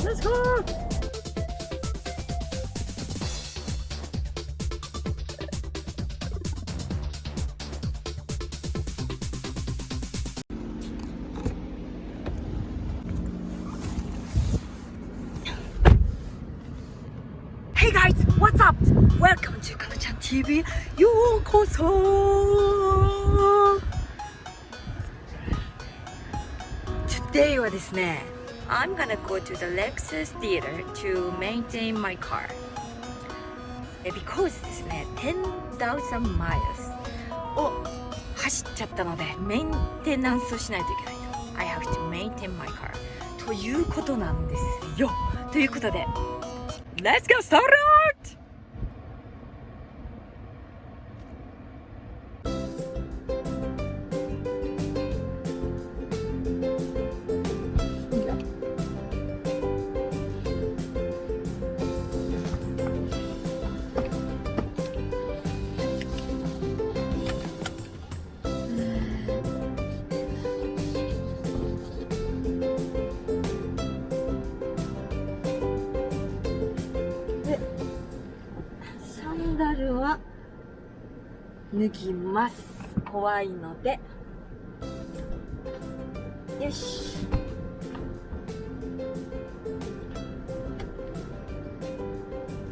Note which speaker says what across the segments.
Speaker 1: Let's go! Hey guys, what's up? Welcome to Kano-chan TV. ようこそ。Today はですね、I'm gonna go to the Lexus theater to maintain my car. Because ですね、10,000 miles を走っちゃったので、メンテナンスをしないといけないと。I have to maintain my car. ということなんですよ。ということで、Let's get started! サンダルは脱ぎます。怖いので。よし。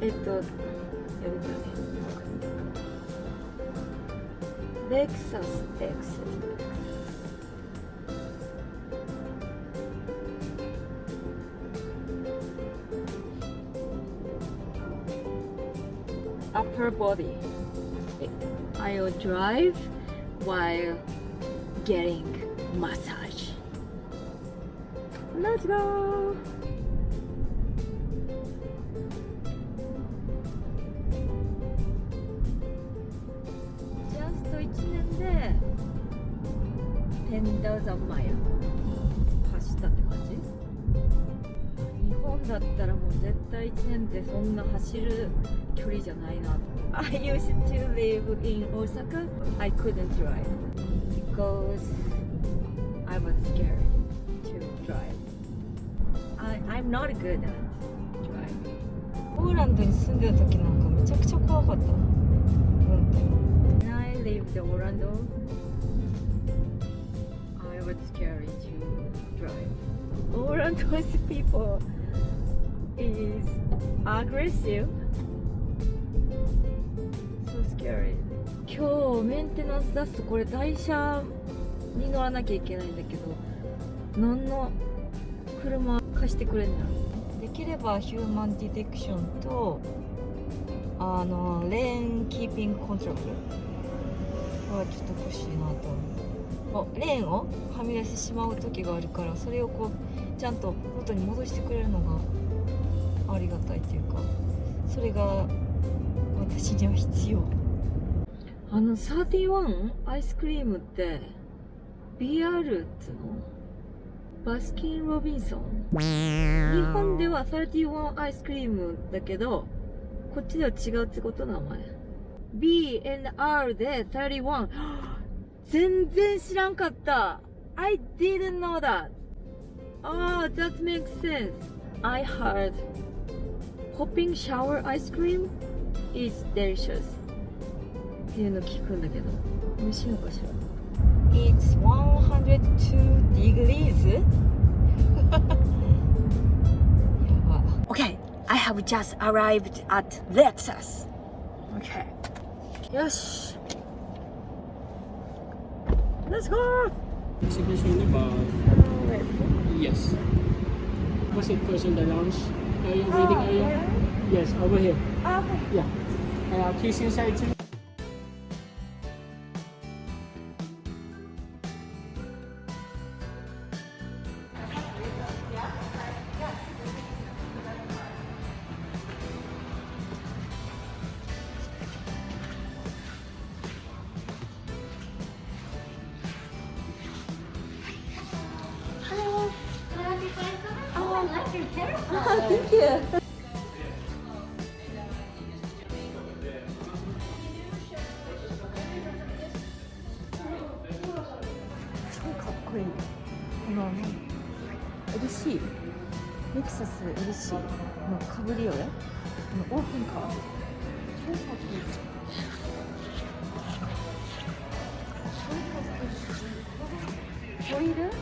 Speaker 1: やめたね。レクサス。Upper body. I'll drive while getting massage. Let's go! ジャスト1年で10,000 マイル走ったって感じ？日本だったらもう絶対1年でそんな走る距離じゃないな。I used to live in Osaka. I couldn't drive because I was scared to drive. I'm not good at driving. ポーランドに住んでた時なんかめちゃくちゃ怖かった。本当に。When I lived in Orlando, I was scared to drive. Orlando's people is aggressive.今日メンテナンス出すとこれ台車に乗らなきゃいけないんだけど、何の車貸してくれんの？できればヒューマンディテクションとレーンキーピングコントロールはちょっと欲しいなと思う。レーンをはみ出してしまう時があるから、それをこうちゃんと元に戻してくれるのがありがたいというか、それが私には必要。31アイスクリームって BR っつうの？バスキン・ロビンソン。日本では31アイスクリームだけど、こっちでは違うってこと？名前 B and R で31。全然知らんかった。 I didn't know that. Oh, that makes sense. I heard popping shower ice cream is deliciousっていうの聞くんだけど、美味しいのかしら。It's 102 degrees. Okay, I have just arrived at Lexus. Okay. よし。Let's go.
Speaker 2: Signature in the bar. Yes. Was it first in the lounge? Are you reading area? Yes, over here.
Speaker 1: Okay.
Speaker 2: Yeah. Please inside too.
Speaker 1: Thank you. 超かっこいい。この LC レクサス LC のカブリオレのオープンカー、超かっこいい。ホイール超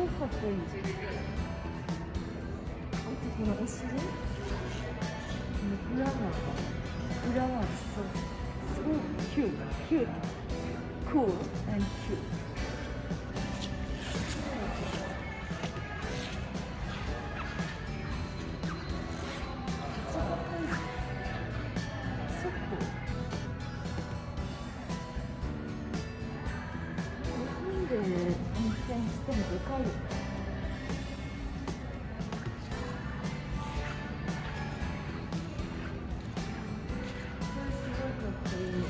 Speaker 1: かっこいい。あとこのお尻、グラマーすごいキュート、cool and cute。運転してもでかいよね。これすごいかっこいい。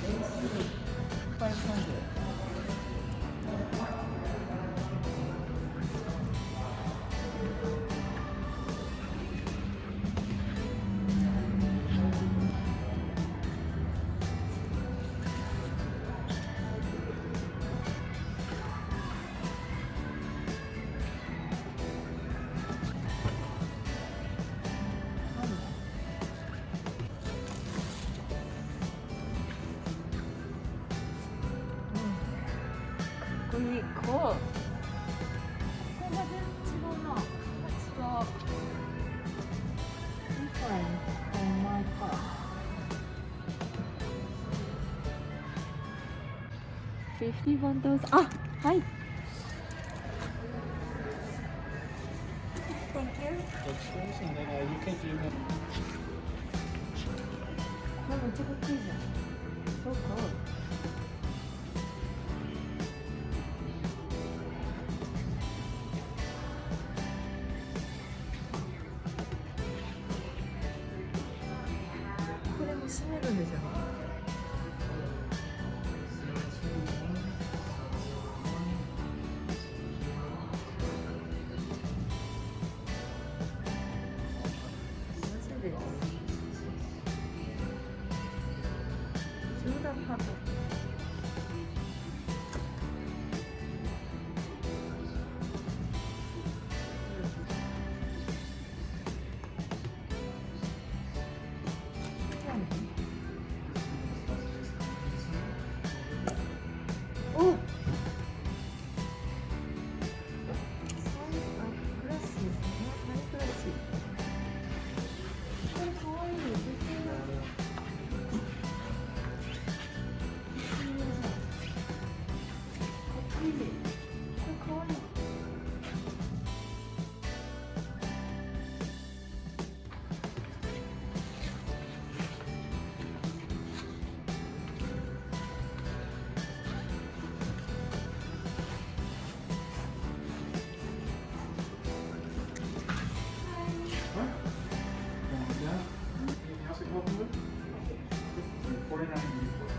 Speaker 1: AC500。ここが全然違うな。形が different from my car。51,000。あ、はい。Thank you。Registration,
Speaker 2: then you can do that.
Speaker 1: これめっちゃかっこいいじゃん。そうか。これも閉めるんでしょ。マジで。集団ハート。お、グラスですね。何グラス？これかわいい。かっこいい。これかわいい。
Speaker 2: Anything else I can help you with? 49 before.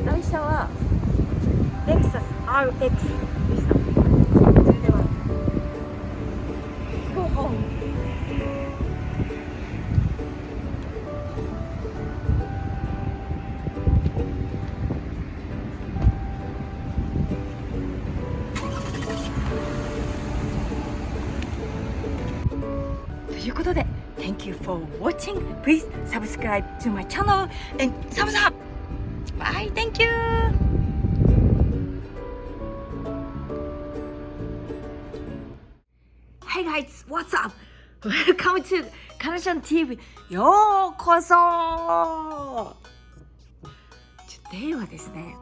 Speaker 1: 台車はレクサス RX でした。それでは Go home。ということで Thank you for watching. Please subscribe to my channel and thumbs up. Bye. Thank you. Hey guys, what's up? Welcome to かなちゃん TV. ようこそ。Today はですね。